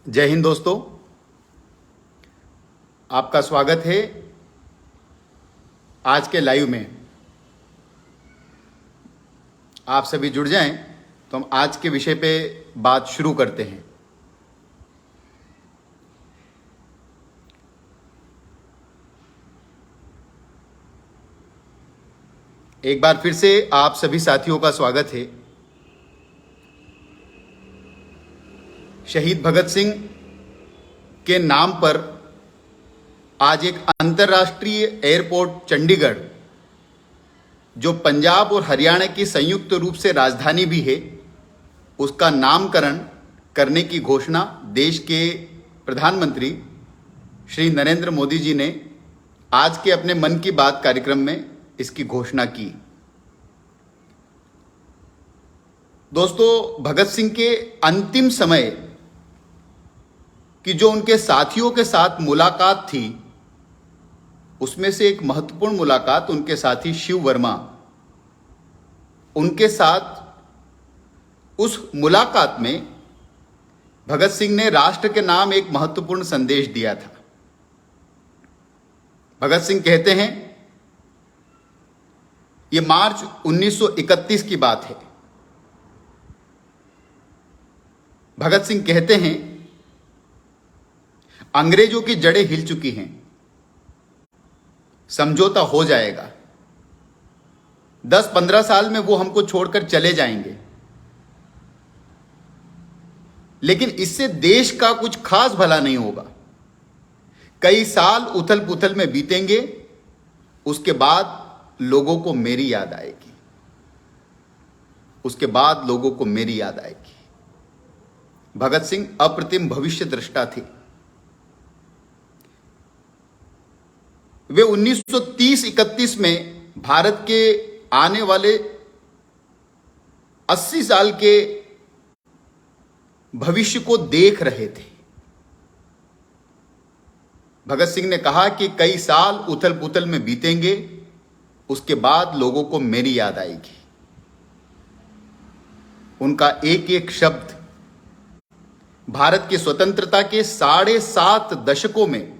जय हिंद दोस्तों, आपका स्वागत है आज के लाइव में। आप सभी जुड़ जाएं तो हम आज के विषय पे बात शुरू करते हैं। एक बार फिर से आप सभी साथियों का स्वागत है। शहीद भगत सिंह के नाम पर आज एक अंतर्राष्ट्रीय एयरपोर्ट चंडीगढ़, जो पंजाब और हरियाणा की संयुक्त रूप से राजधानी भी है, उसका नामकरण करने की घोषणा देश के प्रधानमंत्री श्री नरेंद्र मोदी जी ने आज के अपने मन की बात कार्यक्रम में इसकी घोषणा की। दोस्तों, भगत सिंह के अंतिम समय कि जो उनके साथियों के साथ मुलाकात थी, उसमें से एक महत्वपूर्ण मुलाकात उनके साथी शिव वर्मा, उनके साथ उस मुलाकात में भगत सिंह ने राष्ट्र के नाम एक महत्वपूर्ण संदेश दिया था। भगत सिंह कहते हैं, यह मार्च 1931 की बात है। भगत सिंह कहते हैं, अंग्रेजों की जड़ें हिल चुकी हैं, समझौता हो जाएगा। 10-15 साल में वो हमको छोड़कर चले जाएंगे, लेकिन इससे देश का कुछ खास भला नहीं होगा। कई साल उथल पुथल में बीतेंगे, उसके बाद लोगों को मेरी याद आएगी। उसके बाद लोगों को मेरी याद आएगी। भगत सिंह अप्रतिम भविष्य दृष्टा थे। वे 1930-31 में भारत के आने वाले 80 साल के भविष्य को देख रहे थे। भगत सिंह ने कहा कि कई साल उथल पुथल में बीतेंगे, उसके बाद लोगों को मेरी याद आएगी। उनका एक एक शब्द भारत की स्वतंत्रता के 7.5 दशकों में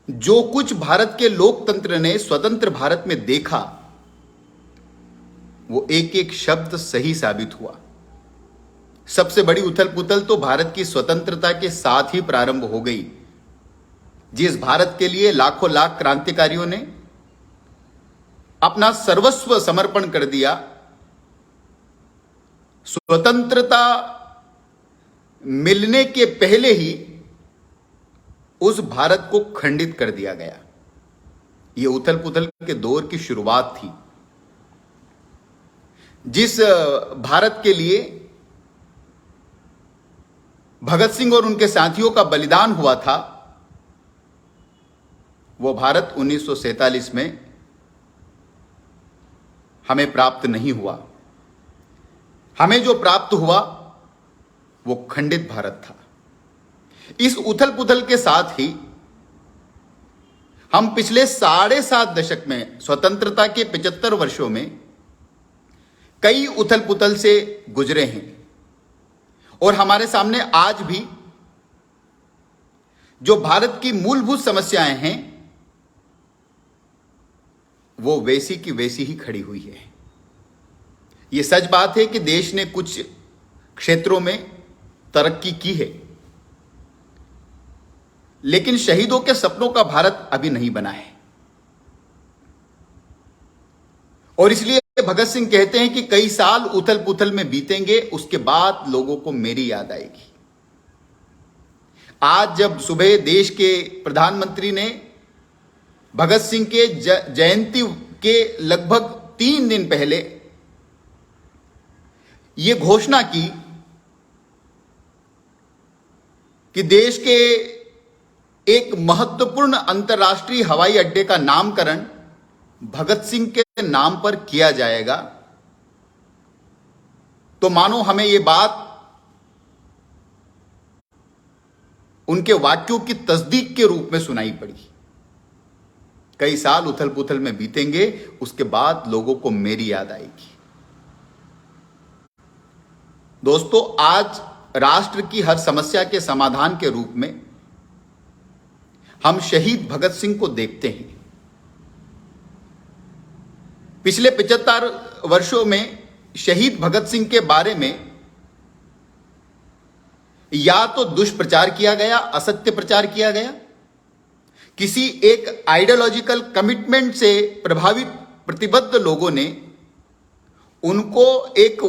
जो कुछ भारत के लोकतंत्र ने स्वतंत्र भारत में देखा, वो एक एक शब्द सही साबित हुआ। सबसे बड़ी उथल पुथल तो भारत की स्वतंत्रता के साथ ही प्रारंभ हो गई। जिस भारत के लिए लाखों लाख क्रांतिकारियों ने अपना सर्वस्व समर्पण कर दिया, स्वतंत्रता मिलने के पहले ही उस भारत को खंडित कर दिया गया। यह उथल पुथल के दौर की शुरुआत थी। जिस भारत के लिए भगत सिंह और उनके साथियों का बलिदान हुआ था, वो भारत 1947 में हमें प्राप्त नहीं हुआ। हमें जो प्राप्त हुआ वो खंडित भारत था। इस उथल पुथल के साथ ही हम पिछले 7.5 दशक में, स्वतंत्रता के 75 वर्षों में कई उथल पुथल से गुजरे हैं, और हमारे सामने आज भी जो भारत की मूलभूत समस्याएं हैं, वो वैसी की वैसी ही खड़ी हुई है। यह सच बात है कि देश ने कुछ क्षेत्रों में तरक्की की है, लेकिन शहीदों के सपनों का भारत अभी नहीं बना है। और इसलिए भगत सिंह कहते हैं कि कई साल उथल पुथल में बीतेंगे, उसके बाद लोगों को मेरी याद आएगी। आज जब सुबह देश के प्रधानमंत्री ने भगत सिंह के जयंती के लगभग 3 दिन पहले यह घोषणा की कि देश के एक महत्वपूर्ण अंतर्राष्ट्रीय हवाई अड्डे का नामकरण भगत सिंह के नाम पर किया जाएगा, तो मानो हमें यह बात उनके वाक्यों की तस्दीक के रूप में सुनाई पड़ी। कई साल उथल पुथल में बीतेंगे, उसके बाद लोगों को मेरी याद आएगी। दोस्तों, आज राष्ट्र की हर समस्या के समाधान के रूप में हम शहीद भगत सिंह को देखते हैं। पिछले 75 वर्षों में शहीद भगत सिंह के बारे में या तो दुष्प्रचार किया गया, असत्य प्रचार किया गया, किसी एक आइडियोलॉजिकल कमिटमेंट से प्रभावित प्रतिबद्ध लोगों ने उनको एक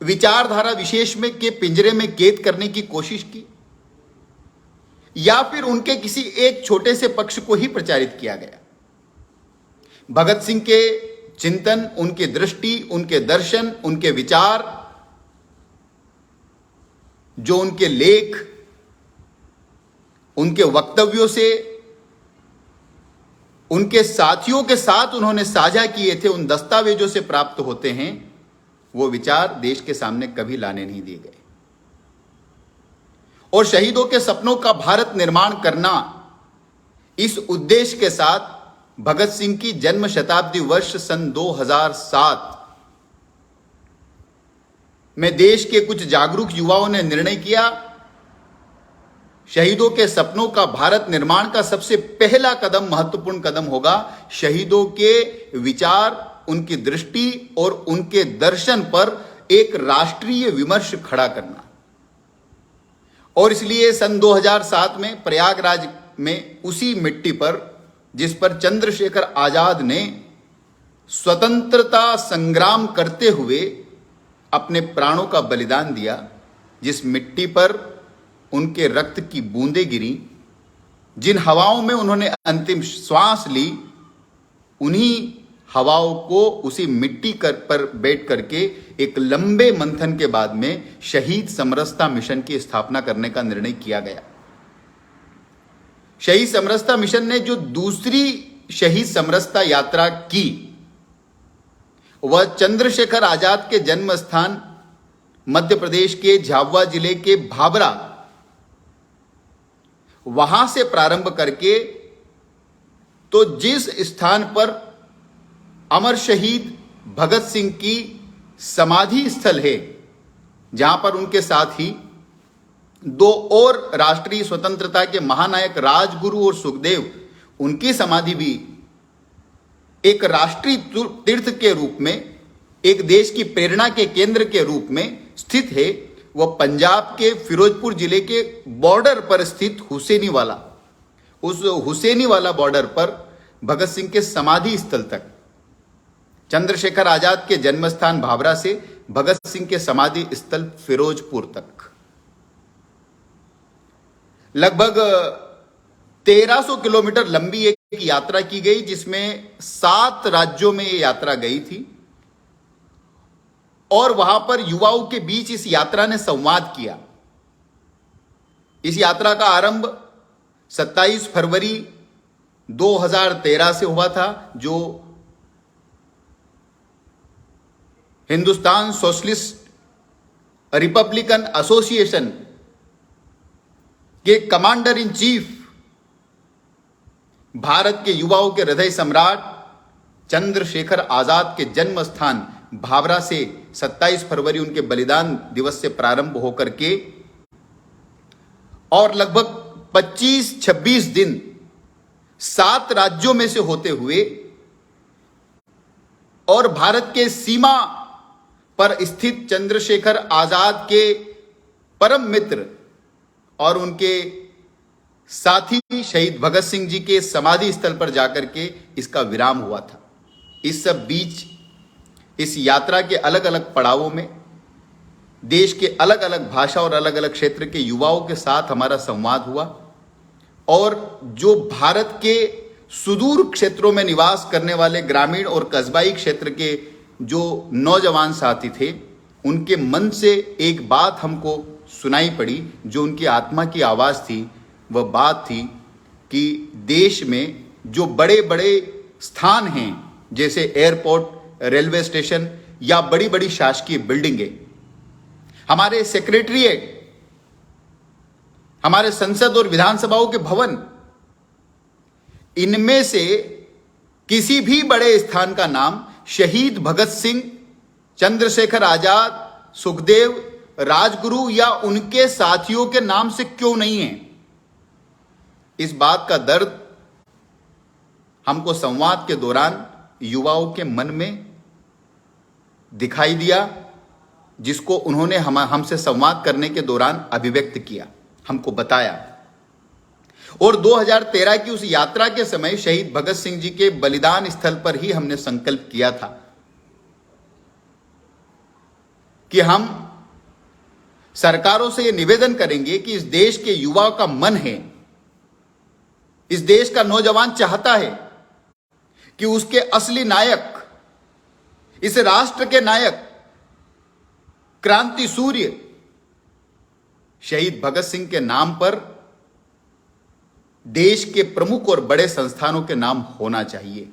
विचारधारा विशेष में के पिंजरे में कैद करने की कोशिश की, या फिर उनके किसी एक छोटे से पक्ष को ही प्रचारित किया गया। भगत सिंह के चिंतन, उनकी दृष्टि, उनके दर्शन, उनके विचार, जो उनके लेख, उनके वक्तव्यों से उनके साथियों के साथ उन्होंने साझा किए थे, उन दस्तावेजों से प्राप्त होते हैं, वो विचार देश के सामने कभी लाने नहीं दिए गए। और शहीदों के सपनों का भारत निर्माण करना, इस उद्देश्य के साथ भगत सिंह की जन्म शताब्दी वर्ष सन 2007 में देश के कुछ जागरूक युवाओं ने निर्णय किया, शहीदों के सपनों का भारत निर्माण का सबसे पहला कदम, महत्वपूर्ण कदम होगा शहीदों के विचार, उनकी दृष्टि और उनके दर्शन पर एक राष्ट्रीय विमर्श खड़ा करना। और इसलिए सन 2007 में प्रयागराज में उसी मिट्टी पर जिस पर चंद्रशेखर आजाद ने स्वतंत्रता संग्राम करते हुए अपने प्राणों का बलिदान दिया, जिस मिट्टी पर उनके रक्त की बूंदें गिरी, जिन हवाओं में उन्होंने अंतिम श्वास ली, उन्हीं हवाओं को उसी मिट्टी पर बैठ करके एक लंबे मंथन के बाद में शहीद समरसता मिशन की स्थापना करने का निर्णय किया गया। शहीद समरसता मिशन ने जो दूसरी शहीद समरसता यात्रा की, वह चंद्रशेखर आजाद के जन्म स्थान मध्य प्रदेश के झाबुआ जिले के भाबरा, वहां से प्रारंभ करके तो जिस स्थान पर अमर शहीद भगत सिंह की समाधि स्थल है, जहां पर उनके साथ ही दो और राष्ट्रीय स्वतंत्रता के महानायक राजगुरु और सुखदेव, उनकी समाधि भी एक राष्ट्रीय तीर्थ के रूप में, एक देश की प्रेरणा के केंद्र के रूप में स्थित है। वह पंजाब के फिरोजपुर जिले के बॉर्डर पर स्थित हुसैनीवाला, उस हुसैनीवाला बॉर्डर पर भगत सिंह के समाधि स्थल तक, चंद्रशेखर आजाद के जन्मस्थान भाभरा से भगत सिंह के समाधि स्थल फिरोजपुर तक लगभग 1300 किलोमीटर लंबी एक यात्रा की गई, जिसमें 7 राज्यों में यह यात्रा गई थी। और वहां पर युवाओं के बीच इस यात्रा ने संवाद किया। इस यात्रा का आरंभ 27 फरवरी 2013 से हुआ था, जो हिंदुस्तान सोशलिस्ट रिपब्लिकन एसोसिएशन के कमांडर इन चीफ, भारत के युवाओं के हृदय सम्राट चंद्रशेखर आजाद के जन्म स्थान भाभरा से 27 फरवरी उनके बलिदान दिवस से प्रारंभ होकर के और लगभग 25-26 दिन 7 राज्यों में से होते हुए और भारत के सीमा पर स्थित चंद्रशेखर आजाद के परम मित्र और उनके साथी शहीद भगत सिंह जी के समाधि स्थल पर जाकर के इसका विराम हुआ था। इस सब बीच इस यात्रा के अलग अलग पड़ावों में देश के अलग अलग भाषा और अलग अलग क्षेत्र के युवाओं के साथ हमारा संवाद हुआ, और जो भारत के सुदूर क्षेत्रों में निवास करने वाले ग्रामीण और कस्बाई क्षेत्र के जो नौजवान साथी थे, उनके मन से एक बात हमको सुनाई पड़ी, जो उनकी आत्मा की आवाज़ थी। वह बात थी कि देश में जो बड़े बड़े स्थान हैं, जैसे एयरपोर्ट, रेलवे स्टेशन या बड़ी बड़ी शासकीय बिल्डिंगें, हमारे सेक्रेटरीट, हमारे संसद और विधानसभाओं के भवन, इनमें से किसी भी बड़े स्थान का नाम शहीद भगत सिंह, चंद्रशेखर आजाद, सुखदेव राजगुरु या उनके साथियों के नाम से क्यों नहीं है? इस बात का दर्द हमको संवाद के दौरान युवाओं के मन में दिखाई दिया, जिसको उन्होंने हमसे संवाद करने के दौरान अभिव्यक्त किया, हमको बताया। और 2013 की उस यात्रा के समय शहीद भगत सिंह जी के बलिदान स्थल पर ही हमने संकल्प किया था कि हम सरकारों से यह निवेदन करेंगे कि इस देश के युवाओं का मन है, इस देश का नौजवान चाहता है कि उसके असली नायक, इस राष्ट्र के नायक, क्रांति सूर्य शहीद भगत सिंह के नाम पर देश के प्रमुख और बड़े संस्थानों के नाम होना चाहिए।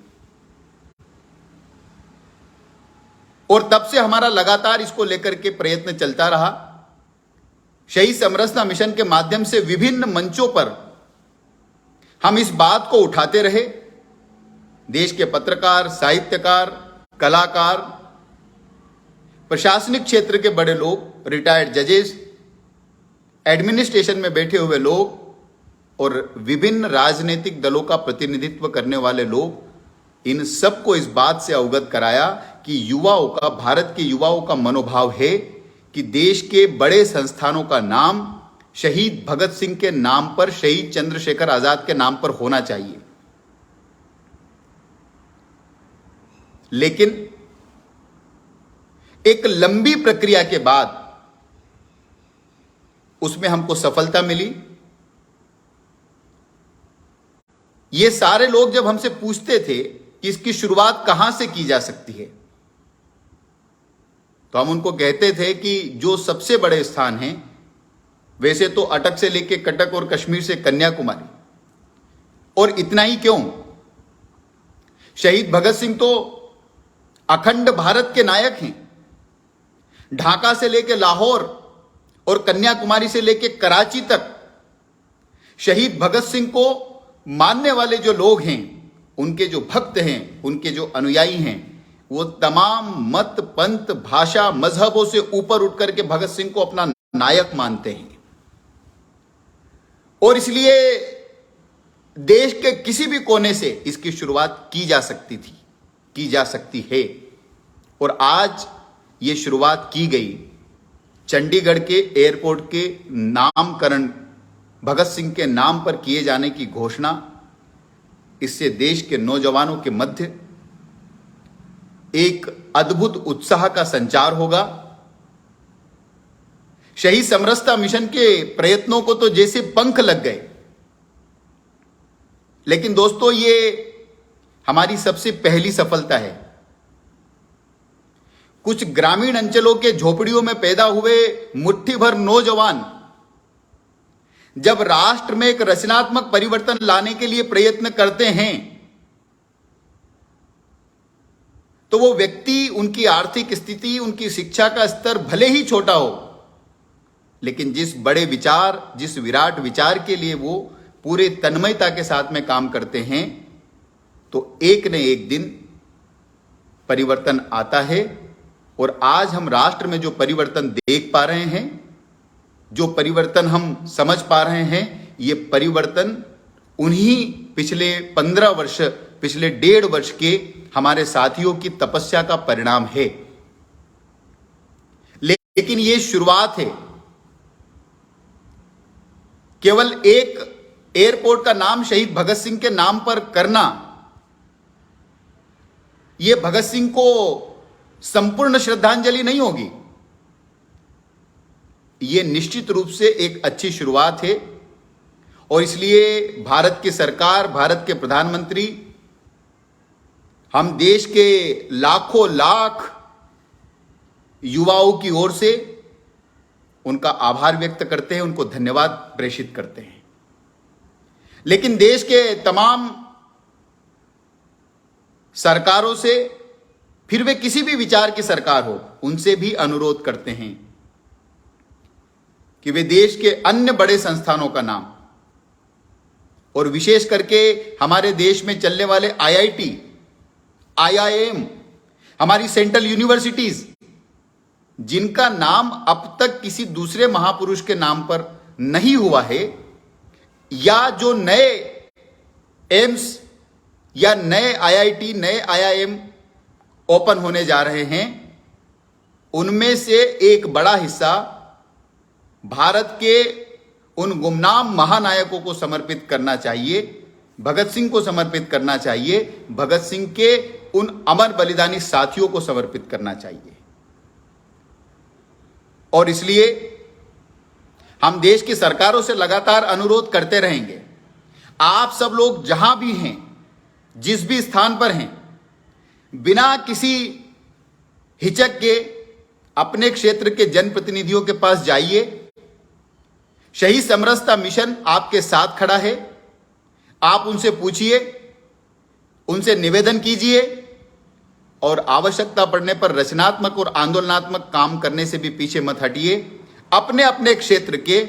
और तब से हमारा लगातार इसको लेकर के प्रयत्न चलता रहा। शहीद समरसता मिशन के माध्यम से विभिन्न मंचों पर हम इस बात को उठाते रहे। देश के पत्रकार, साहित्यकार, कलाकार, प्रशासनिक क्षेत्र के बड़े लोग, रिटायर्ड जजेस, एडमिनिस्ट्रेशन में बैठे हुए लोग और विभिन्न राजनीतिक दलों का प्रतिनिधित्व करने वाले लोग, इन सबको इस बात से अवगत कराया कि युवाओं का, भारत के युवाओं का मनोभाव है कि देश के बड़े संस्थानों का नाम शहीद भगत सिंह के नाम पर, शहीद चंद्रशेखर आजाद के नाम पर होना चाहिए। लेकिन एक लंबी प्रक्रिया के बाद उसमें हमको सफलता मिली। ये सारे लोग जब हमसे पूछते थे कि इसकी शुरुआत कहां से की जा सकती है, तो हम उनको कहते थे कि जो सबसे बड़े स्थान हैं, वैसे तो अटक से लेके कटक और कश्मीर से कन्याकुमारी, और इतना ही क्यों, शहीद भगत सिंह तो अखंड भारत के नायक हैं। ढाका से लेके लाहौर और कन्याकुमारी से लेके कराची तक शहीद भगत सिंह को मानने वाले जो लोग हैं, उनके जो भक्त हैं, उनके जो अनुयायी हैं, वो तमाम मत, पंथ, भाषा, मजहबों से ऊपर उठ करके भगत सिंह को अपना नायक मानते हैं। और इसलिए देश के किसी भी कोने से इसकी शुरुआत की जा सकती थी, की जा सकती है। और आज ये शुरुआत की गई। चंडीगढ़ के एयरपोर्ट के नामकरण भगत सिंह के नाम पर किए जाने की घोषणा, इससे देश के नौजवानों के मध्य एक अद्भुत उत्साह का संचार होगा। शहीद समरसता मिशन के प्रयत्नों को तो जैसे पंख लग गए, लेकिन दोस्तों ये हमारी सबसे पहली सफलता है। कुछ ग्रामीण अंचलों के झोपड़ियों में पैदा हुए मुट्ठी भर नौजवान जब राष्ट्र में एक रचनात्मक परिवर्तन लाने के लिए प्रयत्न करते हैं, तो वो व्यक्ति, उनकी आर्थिक स्थिति, उनकी शिक्षा का स्तर भले ही छोटा हो, लेकिन जिस बड़े विचार, जिस विराट विचार के लिए वो पूरे तन्मयता के साथ में काम करते हैं, तो एक न एक दिन परिवर्तन आता है। और आज हम राष्ट्र में जो परिवर्तन देख पा रहे हैं, जो परिवर्तन हम समझ पा रहे हैं, ये परिवर्तन उन्हीं पिछले 15 वर्ष, पिछले 1.5 वर्ष के हमारे साथियों की तपस्या का परिणाम है। लेकिन ये शुरुआत है। केवल एक एयरपोर्ट का नाम शहीद भगत सिंह के नाम पर करना, यह भगत सिंह को संपूर्ण श्रद्धांजलि नहीं होगी। यह निश्चित रूप से एक अच्छी शुरुआत है। और इसलिए भारत की सरकार, भारत के प्रधानमंत्री, हम देश के लाखों लाख युवाओं की ओर से उनका आभार व्यक्त करते हैं, उनको धन्यवाद प्रेषित करते हैं। लेकिन देश के तमाम सरकारों से, फिर वे किसी भी विचार की सरकार हो, उनसे भी अनुरोध करते हैं कि वे देश के अन्य बड़े संस्थानों का नाम, और विशेष करके हमारे देश में चलने वाले आईआईटी, आईआईएम, हमारी सेंट्रल यूनिवर्सिटीज, जिनका नाम अब तक किसी दूसरे महापुरुष के नाम पर नहीं हुआ है, या जो नए एम्स या नए आईआईटी, नए आईआईएम ओपन होने जा रहे हैं, उनमें से एक बड़ा हिस्सा भारत के उन गुमनाम महानायकों को समर्पित करना चाहिए, भगत सिंह को समर्पित करना चाहिए, भगत सिंह के उन अमर बलिदानी साथियों को समर्पित करना चाहिए। और इसलिए हम देश की सरकारों से लगातार अनुरोध करते रहेंगे, आप सब लोग जहां भी हैं, जिस भी स्थान पर हैं, बिना किसी हिचक के अपने क्षेत्र के जनप्रतिनिधियों के पास जाइए। शहीद समरसता मिशन आपके साथ खड़ा है। आप उनसे पूछिए, उनसे निवेदन कीजिए और आवश्यकता पड़ने पर रचनात्मक और आंदोलनात्मक काम करने से भी पीछे मत हटिए। अपने अपने क्षेत्र के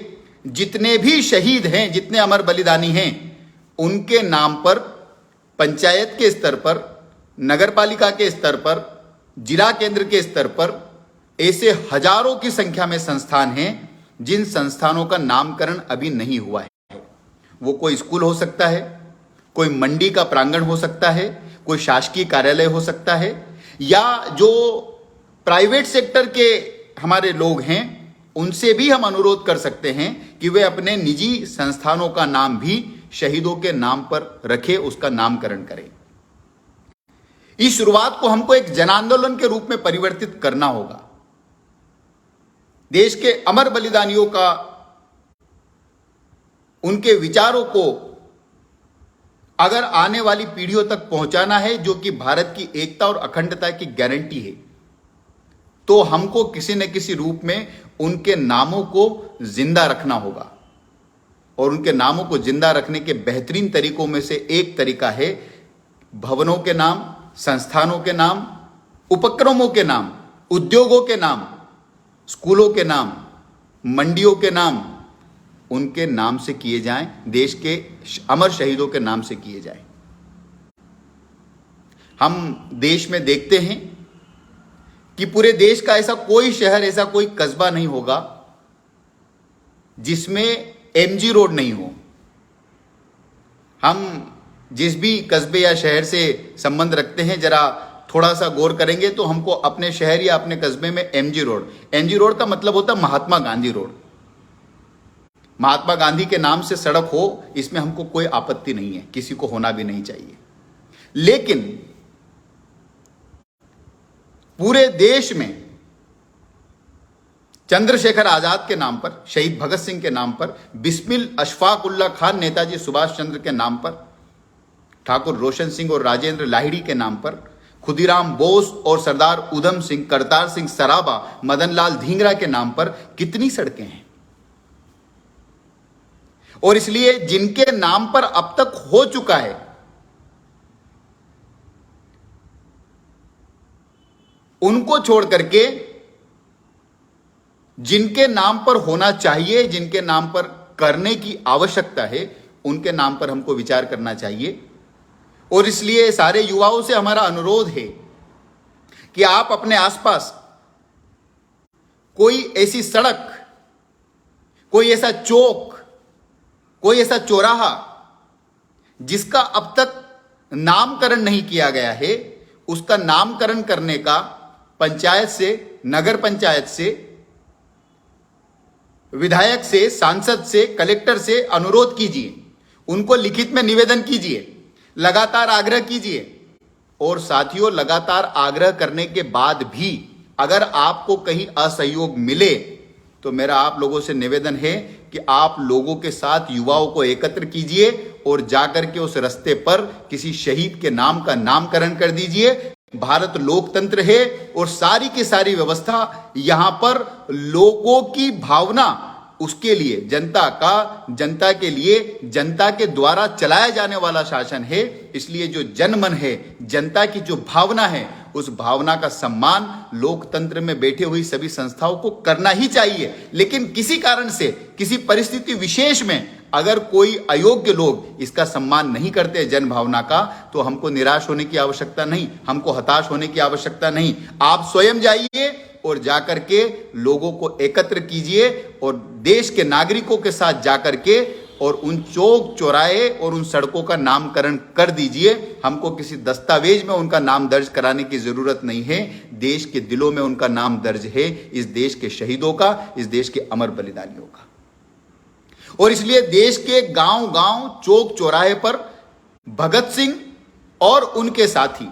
जितने भी शहीद हैं, जितने अमर बलिदानी हैं, उनके नाम पर पंचायत के स्तर पर, नगरपालिका के स्तर पर, जिला केंद्र के स्तर पर ऐसे हजारों की संख्या में संस्थान हैं जिन संस्थानों का नामकरण अभी नहीं हुआ है। वो कोई स्कूल हो सकता है, कोई मंडी का प्रांगण हो सकता है, कोई शासकीय कार्यालय हो सकता है, या जो प्राइवेट सेक्टर के हमारे लोग हैं उनसे भी हम अनुरोध कर सकते हैं कि वे अपने निजी संस्थानों का नाम भी शहीदों के नाम पर रखें, उसका नामकरण करें। इस शुरुआत को हमको एक जन आंदोलन के रूप में परिवर्तित करना होगा। देश के अमर बलिदानियों का, उनके विचारों को अगर आने वाली पीढ़ियों तक पहुंचाना है, जो कि भारत की एकता और अखंडता की गारंटी है, तो हमको किसी न किसी रूप में उनके नामों को जिंदा रखना होगा। और उनके नामों को जिंदा रखने के बेहतरीन तरीकों में से एक तरीका है भवनों के नाम, संस्थानों के नाम, उपक्रमों के नाम, उद्योगों के नाम, स्कूलों के नाम, मंडियों के नाम उनके नाम से किए जाएं, देश के अमर शहीदों के नाम से किए जाएं। हम देश में देखते हैं कि पूरे देश का ऐसा कोई शहर, ऐसा कोई कस्बा नहीं होगा जिसमें एमजी रोड नहीं हो। हम जिस भी कस्बे या शहर से संबंध रखते हैं, जरा थोड़ा सा गौर करेंगे तो हमको अपने शहर या अपने कस्बे में एमजी रोड का मतलब होता है महात्मा गांधी रोड। महात्मा गांधी के नाम से सड़क हो, इसमें हमको कोई आपत्ति नहीं है, किसी को होना भी नहीं चाहिए। लेकिन पूरे देश में चंद्रशेखर आजाद के नाम पर, शहीद भगत सिंह के नाम पर, बिस्मिल अशफाक उल्लाह खान नेताजी सुभाष चंद्र के नाम पर, ठाकुर रोशन सिंह और राजेंद्र लाहिड़ी के नाम पर, खुदीराम बोस और सरदार उधम सिंह, करतार सिंह सराबा, मदन लाल धींगरा के नाम पर कितनी सड़कें हैं। और इसलिए जिनके नाम पर अब तक हो चुका है, उनको छोड़ करके जिनके नाम पर होना चाहिए, जिनके नाम पर करने की आवश्यकता है, उनके नाम पर हमको विचार करना चाहिए। और इसलिए सारे युवाओं से हमारा अनुरोध है कि आप अपने आसपास कोई ऐसी सड़क, कोई ऐसा चौक, कोई ऐसा चौराहा जिसका अब तक नामकरण नहीं किया गया है, उसका नामकरण करने का पंचायत से, नगर पंचायत से, विधायक से, सांसद से, कलेक्टर से अनुरोध कीजिए। उनको लिखित में निवेदन कीजिए, लगातार आग्रह कीजिए। और साथियों, लगातार आग्रह करने के बाद भी अगर आपको कहीं असहयोग मिले तो मेरा आप लोगों से निवेदन है कि आप लोगों के साथ युवाओं को एकत्र कीजिए और जाकर के उस रास्ते पर किसी शहीद के नाम का नामकरण कर दीजिए। भारत लोकतंत्र है और सारी की सारी व्यवस्था यहां पर लोगों की भावना, उसके लिए जनता के लिए, जनता के द्वारा चलाया जाने वाला शासन है। इसलिए जो जनमन है, जनता की जो भावना है, उस भावना का सम्मान लोकतंत्र में बैठे हुई सभी संस्थाओं को करना ही चाहिए। लेकिन किसी कारण से, किसी परिस्थिति विशेष में अगर कोई अयोग्य लोग इसका सम्मान नहीं करते जन भावना का, तो हमको निराश होने की आवश्यकता नहीं, हमको हताश होने की आवश्यकता नहीं। आप स्वयं जाइए और जाकर के लोगों को एकत्र कीजिए और देश के नागरिकों के साथ जाकर के और उन चौक चौराहे और उन सड़कों का नामकरण कर दीजिए। हमको किसी दस्तावेज में उनका नाम दर्ज कराने की जरूरत नहीं है, देश के दिलों में उनका नाम दर्ज है, इस देश के शहीदों का, इस देश के अमर बलिदानियों का। और इसलिए देश के गांव गांव चौक चौराहे पर भगत सिंह और उनके साथी,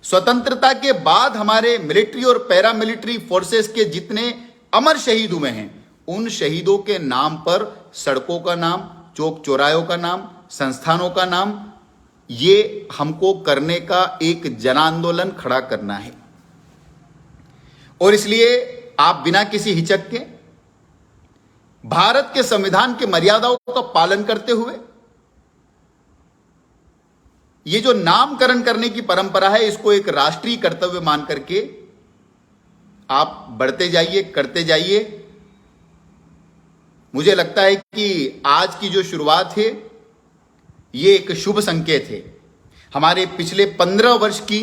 स्वतंत्रता के बाद हमारे मिलिट्री और पैरामिलिट्री फोर्सेस के जितने अमर शहीद हुए हैं, उन शहीदों के नाम पर सड़कों का नाम, चौक चौराहों का नाम, संस्थानों का नाम, ये हमको करने का एक जन आंदोलन खड़ा करना है। और इसलिए आप बिना किसी हिचक के भारत के संविधान के मर्यादाओं का पालन करते हुए ये जो नामकरण करने की परंपरा है, इसको एक राष्ट्रीय कर्तव्य मान करके आप बढ़ते जाइए, करते जाइए। मुझे लगता है कि आज की जो शुरुआत है ये एक शुभ संकेत है। हमारे पिछले 15 वर्ष की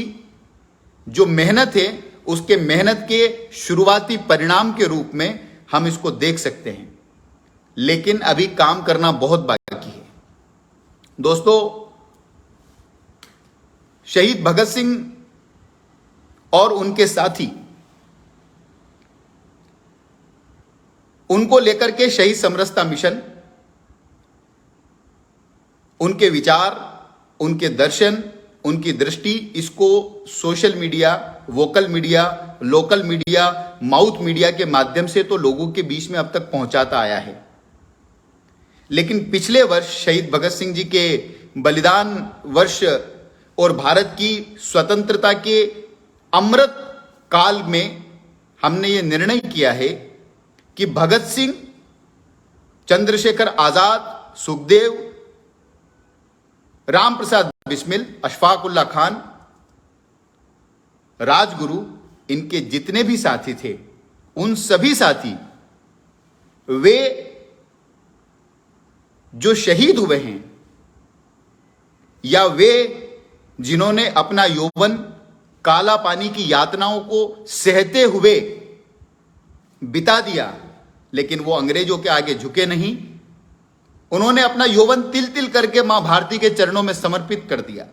जो मेहनत है, उसके मेहनत के शुरुआती परिणाम के रूप में हम इसको देख सकते हैं, लेकिन अभी काम करना बहुत बाकी है। दोस्तों, शहीद भगत सिंह और उनके साथी, उनको लेकर के शहीद समरसता मिशन, उनके विचार, उनके दर्शन, उनकी दृष्टि, इसको social media, vocal media, local media, mouth media के माध्यम से तो लोगों के बीच में अब तक पहुंचाता आया है। लेकिन पिछले वर्ष शहीद भगत सिंह जी के बलिदान वर्ष और भारत की स्वतंत्रता के अमृत काल में हमने ये निर्णय किया है कि भगत सिंह, चंद्रशेखर आजाद, सुखदेव, राम प्रसाद बिस्मिल, अशफाक उल्लाह खान, राजगुरु, इनके जितने भी साथी थे, उन सभी साथी, वे जो शहीद हुए हैं या वे जिन्होंने अपना यौवन काला पानी की यातनाओं को सहते हुए बिता दिया, लेकिन वो अंग्रेजों के आगे झुके नहीं, उन्होंने अपना यौवन तिल तिल करके मां भारती के चरणों में समर्पित कर दिया।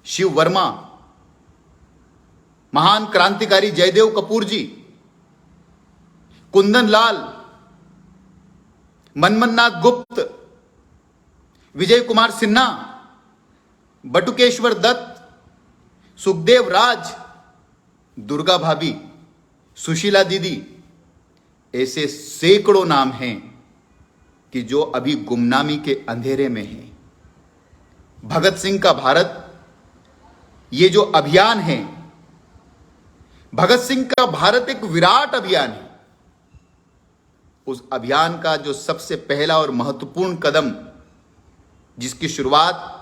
शिव वर्मा, महान क्रांतिकारी जयदेव कपूर जी, कुंदन लाल, मनमन नाथ गुप्त, विजय कुमार सिन्हा, बटुकेश्वर दत्त, सुखदेव राज, दुर्गा भाभी, सुशीला दीदी, ऐसे सैकड़ों नाम हैं कि जो अभी गुमनामी के अंधेरे में हैं। भगत सिंह का भारत, ये जो अभियान है, भगत सिंह का भारत एक विराट अभियान है। उस अभियान का जो सबसे पहला और महत्वपूर्ण कदम, जिसकी शुरुआत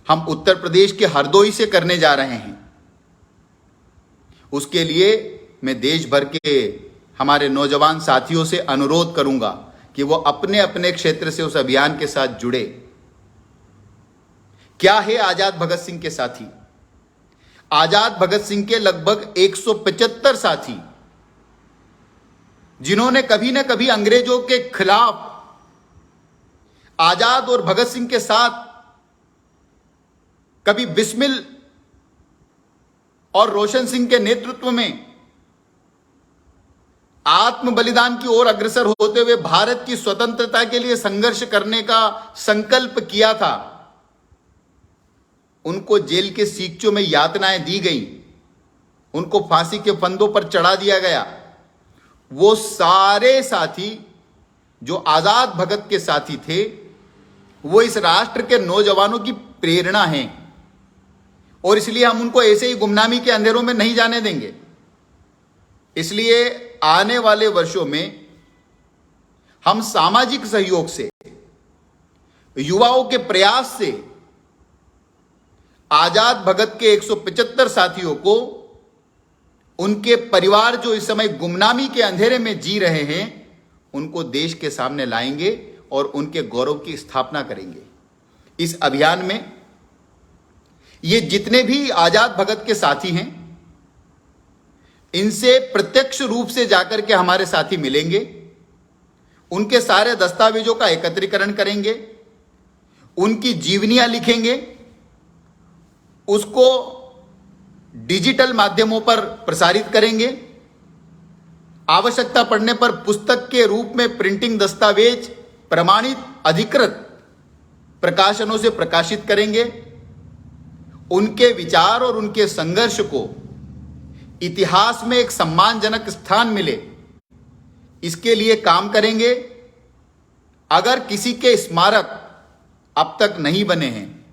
हम उत्तर प्रदेश के हरदोई से करने जा रहे हैं, उसके लिए मैं देश भर के हमारे नौजवान साथियों से अनुरोध करूंगा कि वो अपने अपने क्षेत्र से उस अभियान के साथ जुड़े। क्या है आजाद भगत सिंह के साथी? आजाद भगत सिंह के लगभग 175 साथी, जिन्होंने कभी ना कभी अंग्रेजों के खिलाफ आजाद और भगत सिंह के साथ कभी बिस्मिल और रोशन सिंह के नेतृत्व में आत्म बलिदान की ओर अग्रसर होते हुए भारत की स्वतंत्रता के लिए संघर्ष करने का संकल्प किया था, उनको जेल के सीकचों में यातनाएं दी गई, उनको फांसी के फंदों पर चढ़ा दिया गया। वो सारे साथी जो आजाद भगत के साथी थे, वो इस राष्ट्र के नौजवानों की प्रेरणा हैं, और इसलिए हम उनको ऐसे ही गुमनामी के अंधेरों में नहीं जाने देंगे। इसलिए आने वाले वर्षों में हम सामाजिक सहयोग से, युवाओं के प्रयास से आजाद भगत के 175 साथियों को, उनके परिवार जो इस समय गुमनामी के अंधेरे में जी रहे हैं, उनको देश के सामने लाएंगे और उनके गौरव की स्थापना करेंगे। इस अभियान में ये जितने भी आजाद भगत के साथी हैं, इनसे प्रत्यक्ष रूप से जाकर के हमारे साथी मिलेंगे, उनके सारे दस्तावेजों का एकत्रीकरण करेंगे, उनकी जीवनियां लिखेंगे, उसको डिजिटल माध्यमों पर प्रसारित करेंगे, आवश्यकता पड़ने पर पुस्तक के रूप में प्रिंटिंग दस्तावेज प्रमाणित अधिकृत प्रकाशनों से प्रकाशित करेंगे, उनके विचार और उनके संघर्ष को इतिहास में एक सम्मानजनक स्थान मिले, इसके लिए काम करेंगे। अगर किसी के स्मारक अब तक नहीं बने हैं,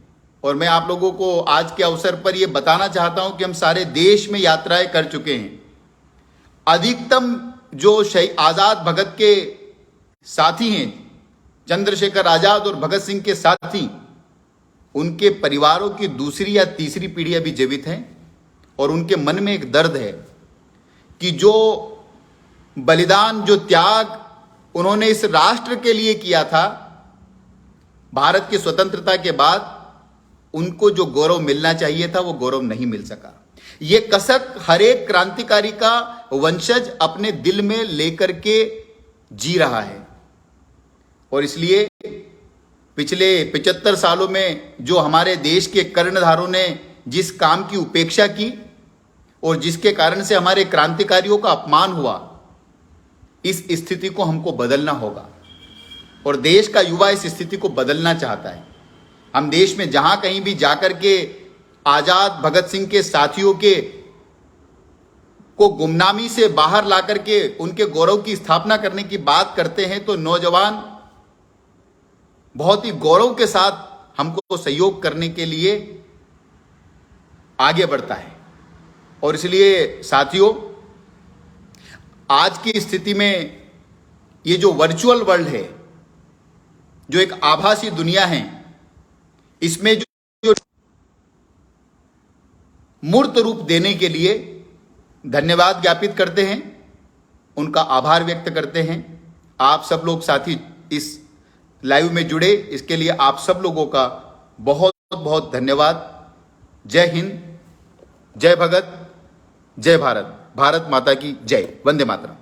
और मैं आप लोगों को आज के अवसर पर यह बताना चाहता हूं कि हम सारे देश में यात्राएं कर चुके हैं। अधिकतम जो शहीद आजाद भगत के साथी हैं, चंद्रशेखर आजाद और भगत सिंह के साथी, उनके परिवारों की दूसरी या तीसरी पीढ़ी अभी जीवित हैं, और उनके मन में एक दर्द है कि जो बलिदान, जो त्याग उन्होंने इस राष्ट्र के लिए किया था भारत की स्वतंत्रता के बाद, उनको जो गौरव मिलना चाहिए था वो गौरव नहीं मिल सका। ये कसक हर एक क्रांतिकारी का वंशज अपने दिल में लेकर के जी रहा है। और इसलिए पिछले 75 सालों में जो हमारे देश के कर्णधारों ने जिस काम की उपेक्षा की और जिसके कारण से हमारे क्रांतिकारियों का अपमान हुआ, इस स्थिति को हमको बदलना होगा। और देश का युवा इस स्थिति को बदलना चाहता है। हम देश में जहां कहीं भी जाकर के आजाद भगत सिंह के साथियों के को गुमनामी से बाहर ला करके उनके गौरव की स्थापना करने की बात करते हैं, तो नौजवान बहुत ही गौरव के साथ हमको सहयोग करने के लिए आगे बढ़ता है। और इसलिए साथियों, आज की स्थिति में ये जो वर्चुअल वर्ल्ड है, जो एक आभासी दुनिया है, इसमें जो मूर्त रूप देने के लिए धन्यवाद ज्ञापित करते हैं, उनका आभार व्यक्त करते हैं। आप सब लोग साथी इस लाइव में जुड़े, इसके लिए आप सब लोगों का बहुत बहुत धन्यवाद। जय हिंद, जय भगत, जय भारत, भारत माता की जय, वंदे मातरम।